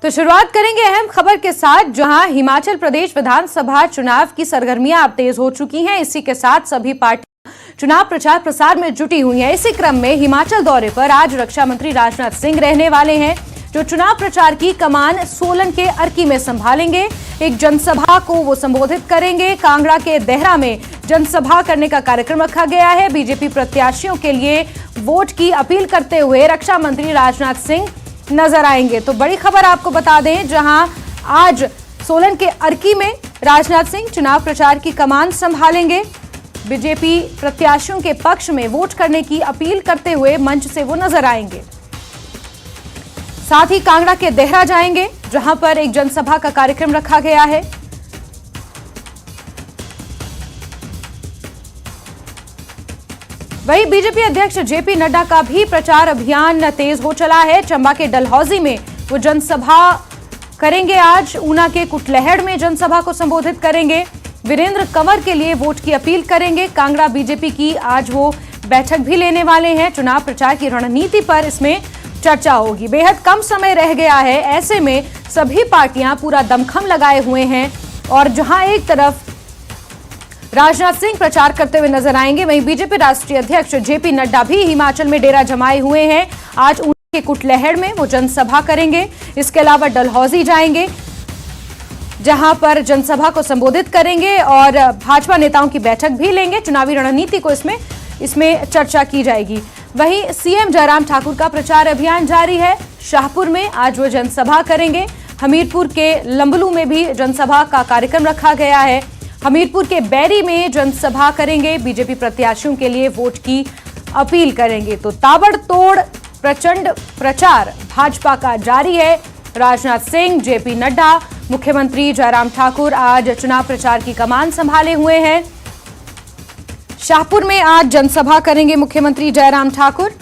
तो शुरुआत करेंगे अहम खबर के साथ, जहां हिमाचल प्रदेश विधानसभा चुनाव की सरगर्मियां अब तेज हो चुकी हैं। इसी के साथ सभी पार्टियां चुनाव प्रचार प्रसार में जुटी हुई हैं। इसी क्रम में हिमाचल दौरे पर आज रक्षा मंत्री राजनाथ सिंह रहने वाले हैं, जो चुनाव प्रचार की कमान सोलन के अर्की में संभालेंगे। एक जनसभा को वो संबोधित करेंगे। कांगड़ा के देहरा में जनसभा करने का कार्यक्रम रखा गया है। बीजेपी प्रत्याशियों के लिए वोट की अपील करते हुए रक्षा मंत्री राजनाथ सिंह नजर आएंगे। तो बड़ी खबर आपको बता दें, जहां आज सोलन के अर्की में राजनाथ सिंह चुनाव प्रचार की कमान संभालेंगे। बीजेपी प्रत्याशियों के पक्ष में वोट करने की अपील करते हुए मंच से वो नजर आएंगे। साथ ही कांगड़ा के देहरा जाएंगे, जहां पर एक जनसभा का कार्यक्रम रखा गया है। वहीं बीजेपी अध्यक्ष जेपी नड्डा का भी प्रचार अभियान तेज हो चला है। चंबा के डलहौजी में वो जनसभा करेंगे। आज ऊना के कुटलैहड़ में जनसभा को संबोधित करेंगे। वीरेंद्र कंवर के लिए वोट की अपील करेंगे। कांगड़ा बीजेपी की आज वो बैठक भी लेने वाले हैं। चुनाव प्रचार की रणनीति पर इसमें चर्चा होगी। बेहद कम समय रह गया है, ऐसे में सभी पार्टियां पूरा दमखम लगाए हुए हैं। और जहां एक तरफ राजनाथ सिंह प्रचार करते हुए नजर आएंगे, वहीं बीजेपी राष्ट्रीय अध्यक्ष जेपी नड्डा भी हिमाचल में डेरा जमाए हुए हैं। आज ऊना के कुटलैहड़ में वो जनसभा करेंगे। इसके अलावा डलहौजी जाएंगे, जहां पर जनसभा को संबोधित करेंगे और भाजपा नेताओं की बैठक भी लेंगे। चुनावी रणनीति को इसमें चर्चा की जाएगी। वहीं सीएम जयराम ठाकुर का प्रचार अभियान जारी है। शाहपुर में आज वो जनसभा करेंगे। हमीरपुर के लंबलू में भी जनसभा का कार्यक्रम रखा गया है। हमीरपुर के बैरी में जनसभा करेंगे। बीजेपी प्रत्याशियों के लिए वोट की अपील करेंगे। तो ताबड़तोड़ प्रचंड प्रचार भाजपा का जारी है। राजनाथ सिंह, जेपी नड्डा, मुख्यमंत्री जयराम ठाकुर आज चुनाव प्रचार की कमान संभाले हुए हैं। शाहपुर में आज जनसभा करेंगे मुख्यमंत्री जयराम ठाकुर।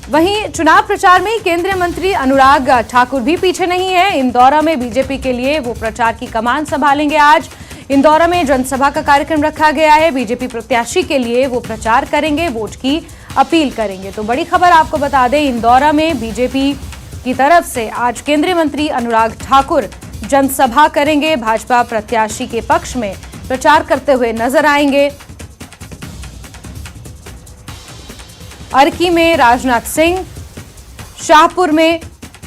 वहीं चुनाव प्रचार में केंद्रीय मंत्री अनुराग ठाकुर भी पीछे नहीं है। इंदौरा में बीजेपी के लिए वो प्रचार की कमान संभालेंगे। आज इंदौरा में जनसभा का कार्यक्रम रखा गया है। बीजेपी प्रत्याशी के लिए वो प्रचार करेंगे, वोट की अपील करेंगे। तो बड़ी खबर आपको बता दें, इंदौरा में बीजेपी की तरफ से आज केंद्रीय मंत्री अनुराग ठाकुर जनसभा करेंगे। भाजपा प्रत्याशी के पक्ष में प्रचार करते हुए नजर आएंगे। अर्की में राजनाथ सिंह, शाहपुर में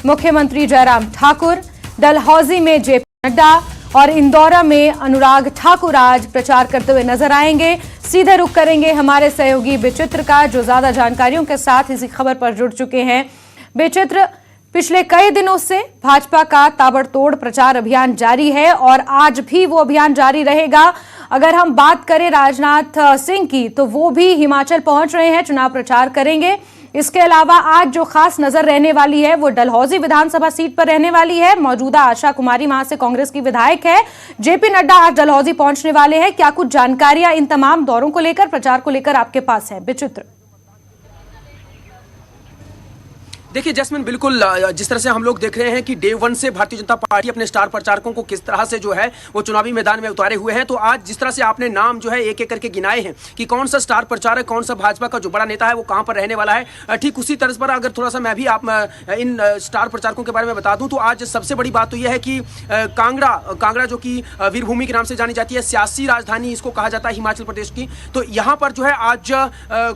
मुख्यमंत्री जयराम ठाकुर, डलहौजी में जेपी नड्डा और इंदौरा में अनुराग ठाकुर आज प्रचार करते हुए नजर आएंगे। सीधे रुख करेंगे हमारे सहयोगी विचित्र का, जो ज्यादा जानकारियों के साथ इसी खबर पर जुड़ चुके हैं। विचित्र, पिछले कई दिनों से भाजपा का ताबड़तोड़ प्रचार अभियान जारी है और आज भी वो अभियान जारी रहेगा। अगर हम बात करें राजनाथ सिंह की, तो वो भी हिमाचल पहुंच रहे हैं, चुनाव प्रचार करेंगे। इसके अलावा आज जो खास नजर रहने वाली है वो डलहौजी विधानसभा सीट पर रहने वाली है। मौजूदा आशा कुमारी वहां से कांग्रेस की विधायक है। जेपी नड्डा आज डलहौजी पहुंचने वाले हैं। क्या कुछ जानकारियां इन तमाम दौरों को लेकर, प्रचार को लेकर आपके पास है विचित्र? देखिए जैस्मिन, बिल्कुल जिस तरह से हम लोग देख रहे हैं कि डे वन से भारतीय जनता पार्टी अपने स्टार प्रचारकों को किस तरह से जो है वो चुनावी मैदान में उतारे हुए हैं। तो आज जिस तरह से आपने नाम जो है एक एक करके गिनाए हैं कि कौन सा स्टार प्रचारक, कौन सा भाजपा का जो बड़ा नेता है वो कहां पर रहने वाला है, ठीक उसी तर्ज पर अगर थोड़ा सा मैं भी इन स्टार प्रचारकों के बारे में बता दूं तो आज सबसे बड़ी बात तो यह है कि कांगड़ा जो कि वीरभूमि के नाम से जानी जाती है, सियासी राजधानी इसको कहा जाता है हिमाचल प्रदेश की, तो यहाँ पर जो है आज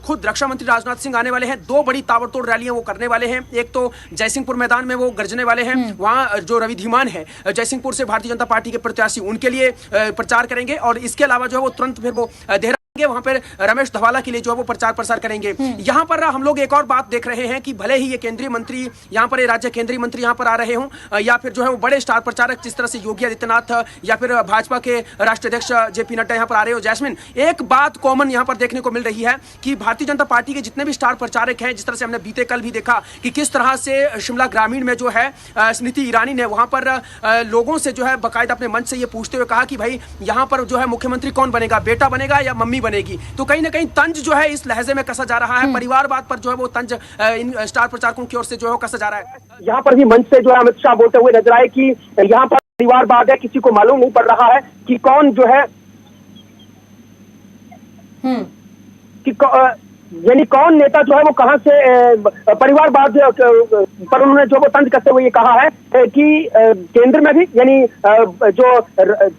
खुद रक्षा मंत्री राजनाथ सिंह आने वाले हैं। दो बड़ी ताबड़तोड़ रैलियां वो करने वाले हैं। एक तो जयसिंहपुर मैदान में वो गरजने वाले हैं। वहां जो रवि धीमान है जयसिंहपुर से भारतीय जनता पार्टी के प्रत्याशी, उनके लिए प्रचार करेंगे। और इसके अलावा जो है वो तुरंत फिर वो देहरा वहां पर रमेश धवाला के लिए जो है वो प्रचार प्रसार करेंगे। यहां पर हम लोग एक और बात देख रहे हैं कि भले ही ये केंद्रीय मंत्री यहां पर, राज्य केंद्रीय मंत्री यहां पर आ रहे हों या फिर जो है वो बड़े स्टार प्रचारक जिस तरह से योगी आदित्यनाथ या फिर भाजपा के राष्ट्रीय अध्यक्ष जेपी नड्डा यहां पर आ रहे हो, जैस्मिन, एक बात कॉमन यहां पर देखने को मिल रही है कि भारतीय जनता पार्टी के जितने भी स्टार प्रचारक हैं, जिस तरह से हमने बीते कल भी देखा कि किस तरह से शिमला ग्रामीण में जो है स्मृति ईरानी ने वहां पर लोगों से जो है बाकायदा अपने मंच से ये पूछते हुए कहा कि भाई यहां पर जो है मुख्यमंत्री कौन बनेगा, बेटा बनेगा या मम्मी बनेगी। तो कहीं ना कहीं तंज जो है इस लहजे में कसा जा रहा है। परिवारवाद पर जो है वो तंज इन स्टार प्रचारकों की ओर से जो है कसा जा रहा है। यहाँ पर भी मंच से जो है अमित शाह बोलते हुए नजर आए कि यहाँ पर परिवारवाद है, किसी को मालूम नहीं पड़ रहा है कि कौन जो है यानी कौन नेता जो है वो कहां से परिवारवाद पर उन्होंने जो वो तंज करते हुए ये कहा है कि केंद्र में भी यानी जो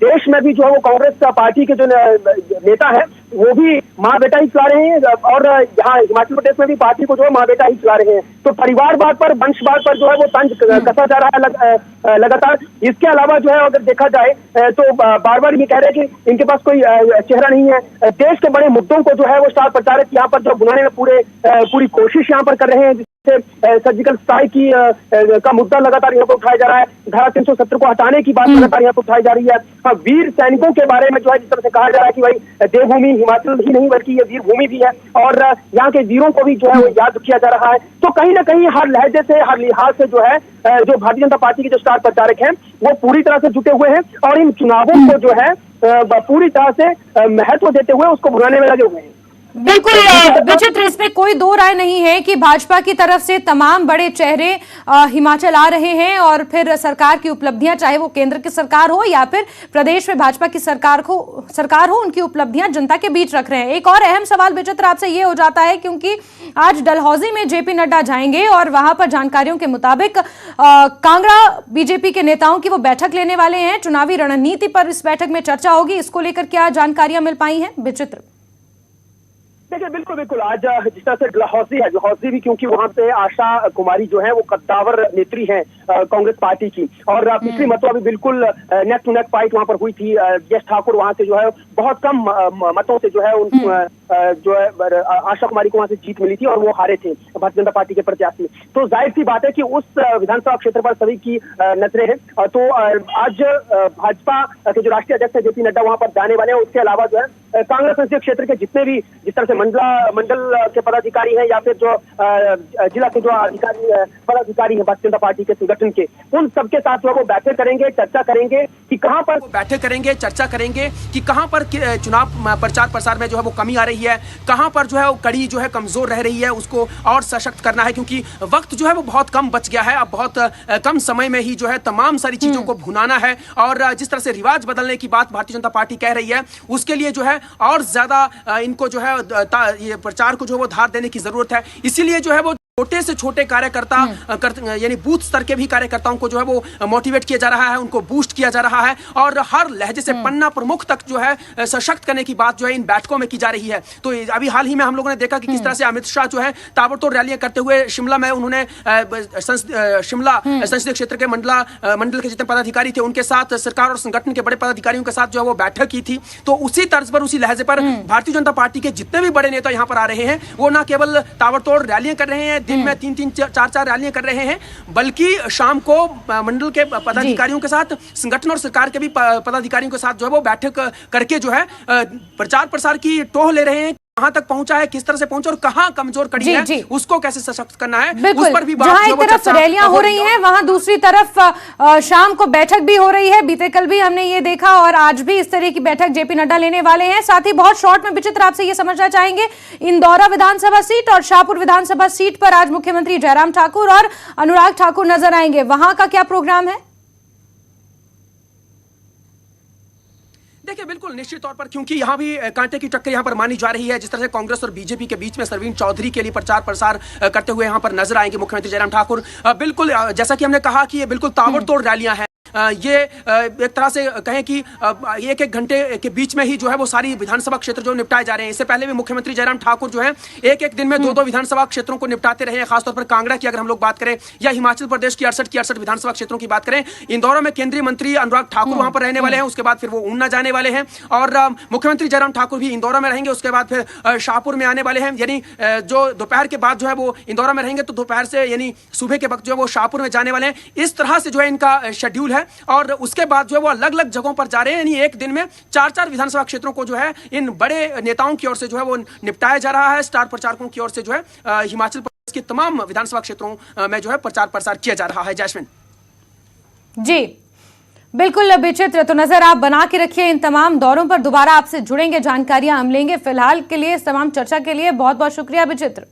देश में भी जो है वो कांग्रेस पार्टी के जो नेता है वो भी माँ बेटा ही चला रहे हैं, और यहाँ हिमाचल प्रदेश में भी पार्टी को जो है माँ बेटा ही चला रहे हैं। तो परिवारवाद पर, वंशवाद पर जो है वो तंज कसा जा रहा है लगातार। इसके अलावा जो है अगर देखा जाए तो बार बार ये कह रहे हैं कि इनके पास कोई चेहरा नहीं है। देश के बड़े मुद्दों को जो है वो स्टार प्रचारक यहाँ पर जो बुलाने में पूरी कोशिश यहाँ पर कर रहे हैं। सर्जिकल स्ट्राइक की का मुद्दा लगातार यहाँ पर उठाया जा रहा है, धारा 370 को हटाने की बात लगातार यहाँ पर उठाई जा रही है। हाँ, वीर सैनिकों के बारे में जो है जिस तरह से कहा जा रहा है कि भाई देवभूमि हिमाचल ही नहीं बल्कि ये वीर भूमि भी है, और यहाँ के वीरों को भी जो है वो याद किया जा रहा है। तो कहीं ना कहीं हर लहजे से, हर लिहाज से जो है जो भारतीय जनता पार्टी के जो स्टार प्रचारक हैं वो पूरी तरह से जुटे हुए हैं, और इन चुनावों को जो है पूरी तरह से महत्व देते हुए उसको बुलाने में लगे हुए हैं। बिल्कुल विचित्र, इसमें कोई दो राय नहीं है कि भाजपा की तरफ से तमाम बड़े चेहरे हिमाचल आ रहे हैं, और फिर सरकार की उपलब्धियां, चाहे वो केंद्र की सरकार हो या फिर प्रदेश में भाजपा की सरकार हो, उनकी उपलब्धियां जनता के बीच रख रहे हैं। एक और अहम सवाल विचित्र आपसे ये हो जाता है, क्योंकि आज डलहौजी में जेपी नड्डा जाएंगे और वहां पर जानकारियों के मुताबिक कांगड़ा बीजेपी के नेताओं की वो बैठक लेने वाले हैं। चुनावी रणनीति पर इस बैठक में चर्चा होगी, इसको लेकर क्या जानकारियां मिल पाई हैं विचित्र? देखिए बिल्कुल आज जिस तरह से डलहौजी भी, क्योंकि वहां पे आशा कुमारी जो है वो कद्दावर नेत्री है कांग्रेस पार्टी की, और पिछली मतों अभी बिल्कुल नेक टू नेक फाइट वहां पर हुई थी। यश ठाकुर वहां से जो है बहुत कम मतों से जो है जो है आशा कुमारी को वहां से जीत मिली थी, और वो हारे थे भारतीय जनता पार्टी के प्रत्याशी। तो जाहिर सी बात है कि उस विधानसभा क्षेत्र पर सभी की नजरें हैं। तो आज भाजपा के जो राष्ट्रीय अध्यक्ष है जेपी नड्डा वहां पर जाने वाले हैं। उसके अलावा जो है कांग्रेस संसदीय क्षेत्र के जितने भी जिस तरह से मंडल के पदाधिकारी हैं या फिर जो जिला के जो पदाधिकारी हैं भारतीय जनता पार्टी के संगठन के, उन सबके साथ जो है वो बैठक करेंगे, चर्चा करेंगे कि कहां पर बैठक करेंगे, चर्चा करेंगे कि कहां पर चुनाव प्रचार प्रसार में जो है वो कमी आ रही है, कहां पर जो है वो कड़ी जो है कमजोर रह रही है, उसको और सशक्त करना है। क्योंकि वक्त जो है वो बहुत कम बच गया है, अब बहुत कम समय में ही जो है तमाम सारी चीजों को भुनाना है, और जिस तरह से रिवाज बदलने की बात भारतीय जनता पार्टी कह रही है उसके लिए जो है और ज्यादा इनको जो है ये प्रचार को जो वो धार देने की जरूरत है। इसीलिए जो है वो छोटे से छोटे कार्यकर्ता यानी बूथ स्तर के भी कार्यकर्ताओं को जो है वो मोटिवेट किया जा रहा है, उनको बूस्ट किया जा रहा है, और हर लहजे से पन्ना प्रमुख तक जो है सशक्त करने की बात जो है इन बैठकों में की जा रही है। तो अभी हाल ही में हम लोगों ने देखा कि किस तरह से अमित शाह जो है ताबड़तोड़ रैलियां करते हुए शिमला में उन्होंने शिमला संसदीय क्षेत्र के मंडल के जितने पदाधिकारी थे उनके साथ, सरकार और संगठन के बड़े पदाधिकारियों के साथ जो है वो बैठक की थी। तो उसी तर्ज पर, उसी लहजे पर भारतीय जनता पार्टी के जितने भी बड़े नेता यहाँ पर आ रहे हैं वो न केवल ताबड़तोड़ रैलियां कर रहे हैं, दिन में 3-3, 4-4 रैलियां कर रहे हैं, बल्कि शाम को मंडल के पदाधिकारियों के साथ, संगठन और सरकार के भी पदाधिकारियों के साथ जो है वो बैठक करके जो है प्रचार प्रसार की टोह ले रहे हैं। कहां तक पहुंचा है, किस तरह से पहुंचा और कहां कमजोर कड़ी है, उसको कैसे सशक्त करना है, उस पर भी बात। जहां एक तरफ रैलियां हो रही हैं, वहां दूसरी तरफ शाम को बैठक भी हो रही है। बीते कल भी हमने ये देखा, और आज भी इस तरह की बैठक जेपी नड्डा लेने वाले हैं। साथ ही बहुत शॉर्ट में विचित्र आपसे ये समझना चाहेंगे, इंदौरा विधानसभा सीट और शाहपुर विधानसभा सीट पर आज मुख्यमंत्री जयराम ठाकुर और अनुराग ठाकुर नजर आएंगे, वहां का क्या प्रोग्राम है? देखिए बिल्कुल निश्चित तौर पर, क्योंकि यहाँ भी कांटे की टक्कर यहाँ पर मानी जा रही है। जिस तरह से कांग्रेस और बीजेपी के बीच में सरवीन चौधरी के लिए प्रचार प्रसार करते हुए यहाँ पर नजर आएंगे मुख्यमंत्री जयराम ठाकुर। बिल्कुल जैसा कि हमने कहा कि ये बिल्कुल ताबड़तोड़ रैलियां हैं। ये एक तरह से कहें कि एक घंटे के बीच में ही जो है वो सारी विधानसभा क्षेत्र जो निपटाए जा रहे हैं। इससे पहले भी मुख्यमंत्री जयराम ठाकुर जो है एक दिन में 2-2 विधानसभा क्षेत्रों को निपटाते रहे हैं। खासतौर पर कांगड़ा की अगर हम लोग बात करें, या हिमाचल प्रदेश की 68 विधानसभा क्षेत्रों की बात करें, इंदौर में केंद्रीय मंत्री अनुराग ठाकुर वहां पर रहने वाले हैं, उसके बाद फिर वो ऊना जाने वाले हैं, और मुख्यमंत्री जयराम ठाकुर भी इंदौर में रहेंगे, उसके बाद फिर शाहपुर में आने वाले हैं। यानी जो दोपहर के बाद जो है वो इंदौर में रहेंगे, तो दोपहर से यानी सुबह के वक्त जो है वो शाहपुर में जाने वाले हैं। इस तरह से जो है इनका शेड्यूल है, और उसके बाद जो है वो अलग अलग जगहों पर जा रहे हैं। यानी एक दिन में 4-4 विधानसभा क्षेत्रों को जो है इन बड़े नेताओं की ओर से जो है वो निपटाया जा रहा है। स्टार प्रचारकों की ओर से जो है हिमाचल प्रदेश के तमाम विधानसभा क्षेत्रों में जो है प्रचार प्रसार किया जा रहा है। जैस्मिन जी बिल्कुल विचित्र, तो नजर आप बना के रखिए इन तमाम दौरों पर। दोबारा आपसे जुड़ेंगे, जानकारियां हम लेंगे। फिलहाल के लिए इस तमाम चर्चा के लिए बहुत बहुत शुक्रिया विचित्र।